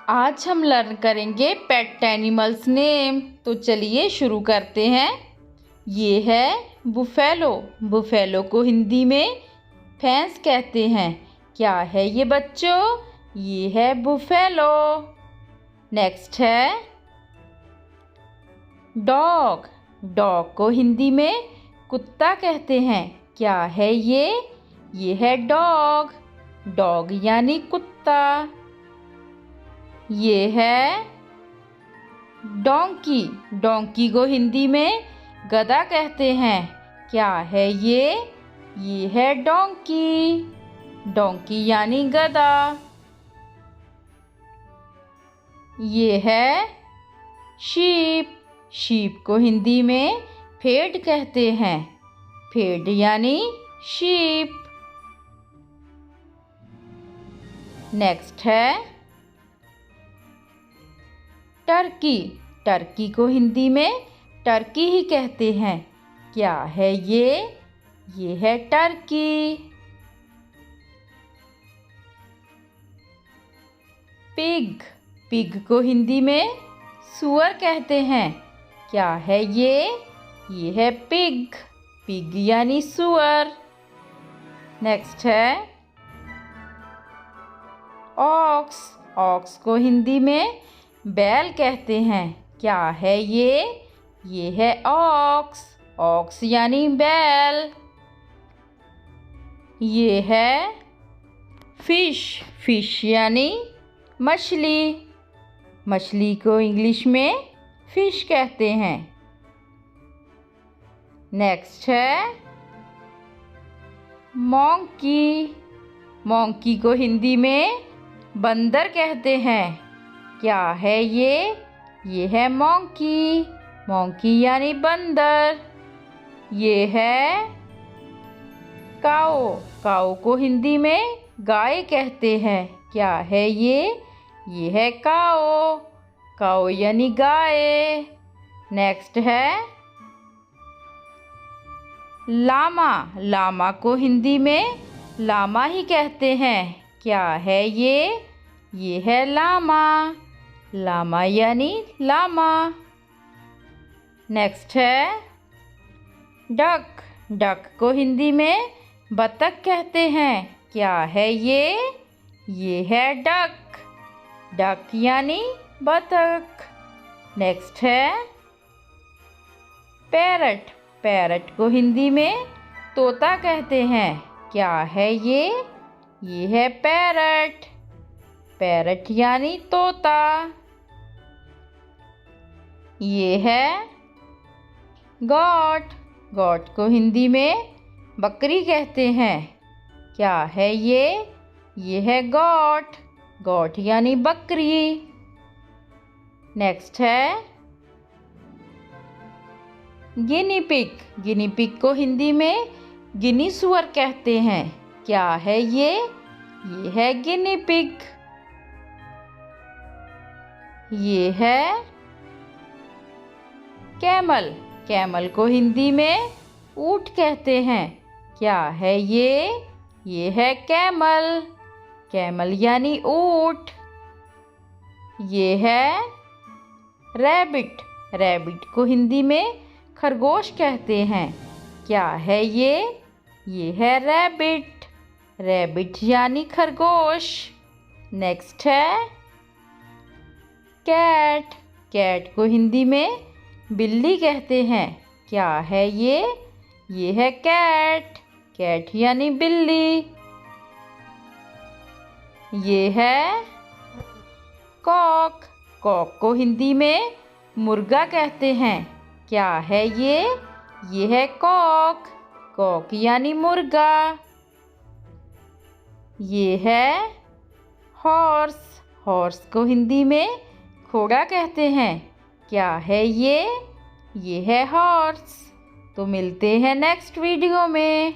आज हम लर्न करेंगे पेट एनिमल्स नेम। तो चलिए शुरू करते हैं। ये है बुफेलो। बुफेलो को हिंदी में भैंस कहते हैं। क्या है ये बच्चों? ये है बुफेलो। नेक्स्ट है डॉग। डॉग को हिंदी में कुत्ता कहते हैं। क्या है ये? ये है डॉग। डॉग यानी कुत्ता। ये है डोंकी। डोंकी को हिंदी में गधा कहते हैं। क्या है ये? ये है डोंकी। डोंकी यानी गधा। ये है शीप। शीप को हिंदी में भेड़ कहते हैं। भेड़ यानी शीप। नेक्स्ट है टर्की। टर्की को हिंदी में टर्की ही कहते हैं। क्या है ये? ये है टर्की। पिग। पिग को हिंदी में सूअर कहते हैं। क्या है ये? ये है पिग। पिग यानी सूअर। नेक्स्ट है ऑक्स। ऑक्स को हिंदी में बैल कहते हैं। क्या है ये? ये है ऑक्स। ऑक्स यानी बैल। ये है फिश। फिश यानी मछली। मछली को इंग्लिश में फिश कहते हैं। नेक्स्ट है मोंकी। मोंकी को हिंदी में बंदर कहते हैं। क्या है ये? ये है मोंकी। मोंकी यानी बंदर। ये है काऊ। काऊ को हिंदी में गाय कहते हैं। क्या है ये? ये है काऊ। काऊ यानी गाय। नेक्स्ट है लामा। लामा को हिंदी में लामा ही कहते हैं। क्या है ये? ये है लामा। लामा यानी लामा। नेक्स्ट है डक। डक को हिंदी में बतख कहते हैं। क्या है ये? ये है डक। डक यानी बतख। नेक्स्ट है पैरट। पैरट को हिंदी में तोता कहते हैं। क्या है ये? ये है पैरट। पैरट यानी तोता। ये है गॉट। गॉट को हिंदी में बकरी कहते हैं। क्या है ये? ये है गॉट। गॉट यानी बकरी। नेक्स्ट है गिनी पिग। गिनी पिग को हिंदी में गिनी सुअर कहते हैं। क्या है ये? ये है गिनी पिग। ये है कैमल। कैमल को हिंदी में ऊंट कहते हैं। क्या है ये? ये है कैमल। कैमल यानी ऊंट। ये है रैबिट। रैबिट को हिंदी में खरगोश कहते हैं। क्या है ये? ये है रैबिट। रैबिट यानी खरगोश। नेक्स्ट है कैट। कैट को हिंदी में बिल्ली कहते हैं। क्या है ये? ये है कैट। कैट यानी बिल्ली। ये है कॉक। कॉक को हिंदी में मुर्गा कहते हैं। क्या है ये? ये है कॉक। कॉक यानी मुर्गा। ये है हॉर्स। हॉर्स को हिंदी में घोड़ा कहते हैं। क्या है ये? ये है हॉर्स। तो मिलते हैं नेक्स्ट वीडियो में।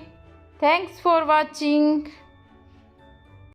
Thanks for watching.